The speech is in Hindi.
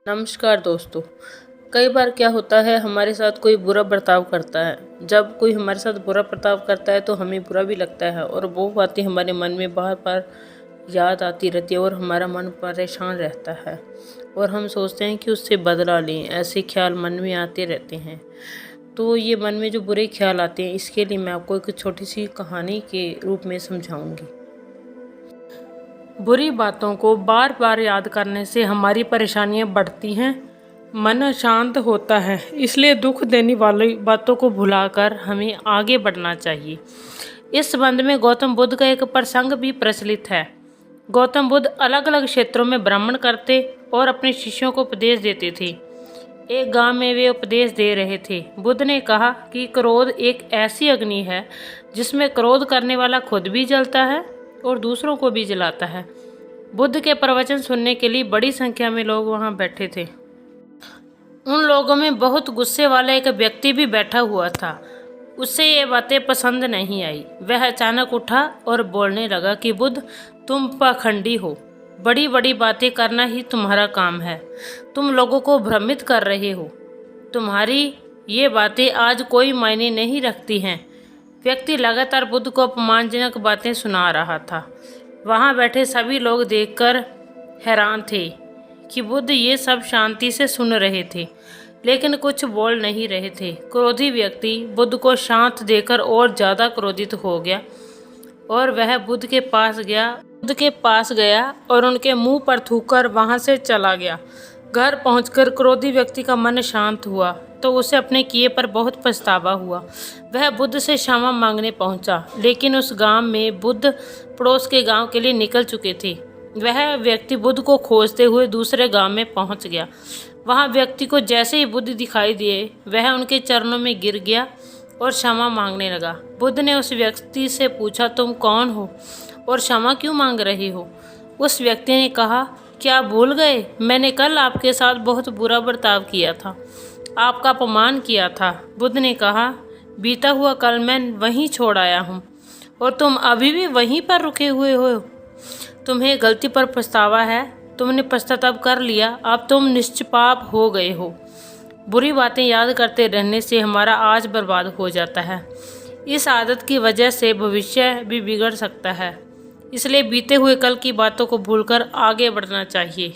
नमस्कार दोस्तों। कई बार क्या होता है, हमारे साथ कोई बुरा बर्ताव करता है। जब कोई हमारे साथ बुरा बर्ताव करता है तो हमें बुरा भी लगता है और वो बातें हमारे मन में बार बार याद आती रहती है और हमारा मन परेशान रहता है और हम सोचते हैं कि उससे बदला लें। ऐसे ख्याल मन में आते रहते हैं। तो ये मन में जो बुरे ख्याल आते हैं, इसके लिए मैं आपको एक छोटी सी कहानी के रूप में समझाऊंगी। बुरी बातों को बार बार याद करने से हमारी परेशानियां बढ़ती हैं, मन शांत होता है। इसलिए दुख देने वाली बातों को भुलाकर हमें आगे बढ़ना चाहिए। इस संबंध में गौतम बुद्ध का एक प्रसंग भी प्रचलित है। गौतम बुद्ध अलग अलग क्षेत्रों में भ्रमण करते और अपने शिष्यों को उपदेश देते थे। एक गांव में वे उपदेश दे रहे थे। बुद्ध ने कहा कि क्रोध एक ऐसी अग्नि है जिसमें क्रोध करने वाला खुद भी जलता है और दूसरों को भी जलाता है। बुद्ध के प्रवचन सुनने के लिए बड़ी संख्या में लोग वहां बैठे थे। उन लोगों में बहुत गुस्से वाला एक व्यक्ति भी बैठा हुआ था। उससे ये बातें पसंद नहीं आई। वह अचानक उठा और बोलने लगा कि बुद्ध, तुम पाखंडी हो। बड़ी बड़ी बातें करना ही तुम्हारा काम है। तुम लोगों को भ्रमित कर रहे हो। तुम्हारी ये बातें आज कोई मायने नहीं रखती हैं। व्यक्ति लगातार बुद्ध को अपमानजनक बातें सुना रहा था। वहां बैठे सभी लोग देखकर हैरान थे कि बुद्ध ये सब शांति से सुन रहे थे, लेकिन कुछ बोल नहीं रहे थे। क्रोधी व्यक्ति बुद्ध को शांत देखकर और ज़्यादा क्रोधित हो गया और वह बुद्ध के पास गया और उनके मुंह पर थूककर वहां से चला गया। घर पहुंचकर क्रोधी व्यक्ति का मन शांत हुआ तो उसे अपने किए पर बहुत पछतावा हुआ। वह बुद्ध से क्षमा मांगने पहुंचा, लेकिन उस गांव में बुद्ध पड़ोस के गांव के लिए निकल चुके थे। वह व्यक्ति बुद्ध को खोजते हुए दूसरे गांव में पहुंच गया। वहां व्यक्ति को जैसे ही बुद्ध दिखाई दिए, वह उनके चरणों में गिर गया और क्षमा मांगने लगा। बुद्ध ने उस व्यक्ति से पूछा, तुम कौन हो और क्षमा क्यों मांग रहे हो? उस व्यक्ति ने कहा, क्या भूल गए? मैंने कल आपके साथ बहुत बुरा बर्ताव किया था, आपका अपमान किया था। बुद्ध ने कहा, बीता हुआ कल मैं वहीं छोड़ आया हूँ और तुम अभी भी वहीं पर रुके हुए हो। तुम्हें गलती पर पछतावा है, तुमने पश्चाताप कर लिया, अब तुम निष्पाप हो गए हो। बुरी बातें याद करते रहने से हमारा आज बर्बाद हो जाता है। इस आदत की वजह से भविष्य भी बिगड़ सकता है। इसलिए बीते हुए कल की बातों को भूलकर आगे बढ़ना चाहिए।